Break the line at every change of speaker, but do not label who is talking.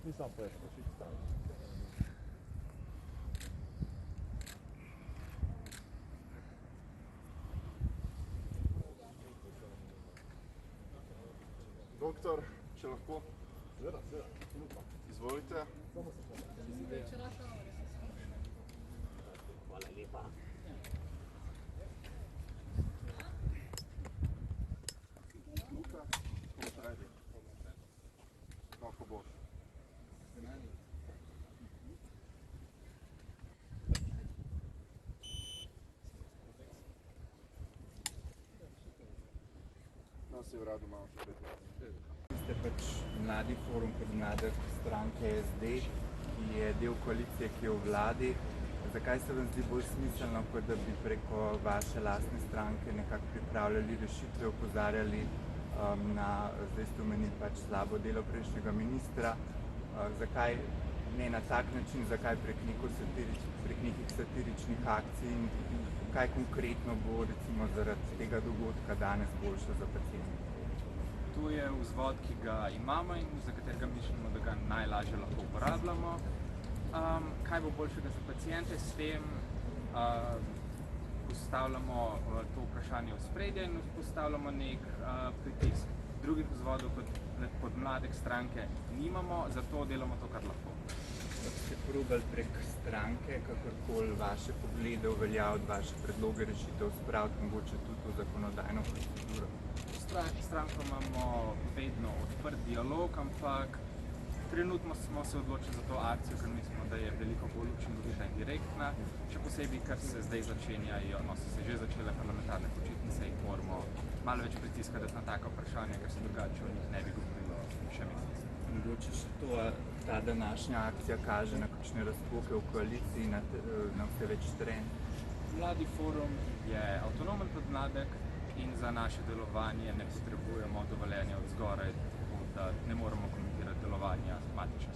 Nisam poježko, čisto stavim.
Doktor, če lahko,
Seveda,
izvolite.
Hvala lepa.
Luka, kako se radi? Kako boš? No, si v radu malo še pet.
Ste pač mladi forum podmladek stranke SD, ki je del koalicije, ki je v vladi. Zakaj se vam zdi bolj smiselno, kot da bi preko vaše lastne stranke nekako pripravljali rešitve, opozarjali na, zdaj ste omenili pač slabo delo prejšnjega ministra, zakaj ne na tak način, zakaj prek nekih satiričnih akcij in kaj konkretno bo recimo zaradi tega dogodka danes boljše za paciente?
To je vzvod, ki ga imamo in za katerega mislimo, da ga najlažje lahko uporabljamo. Kaj bo boljšega za paciente? S tem postavljamo to vprašanje v spredje in postavljamo nek pritisk. Drugih vzvodov kot podmladek stranke nimamo, zato delamo to, kar lahko.
Ste probali prek stranke kakorkoli vaše poglede uveljaviti, vaše predloge rešitev spraviti, mogoče tudi v zakonodajno proceduro?
Stranko imamo vedno odprt dialog, ampak trenutno smo se odločili za to akcijo, ker mislimo, da je veliko bolj učinkovita in direktna. Še posebej, ker se zdaj začenjajo, so se že začele parlamentarne počitnice in moramo malo več pritiskati na taka vprašanja, ker se drugače o njih ne bi govorilo še mesec.
Mogoče še to, ta današnja akcija kaže na kakšne razpoke v koaliciji, na vse več trenj.
Mladi forum je avtonomen podmladek in za naše delovanje ne potrebujemo dovoljenja od zgoraj, tako da ne moremo komentirati delovanja matične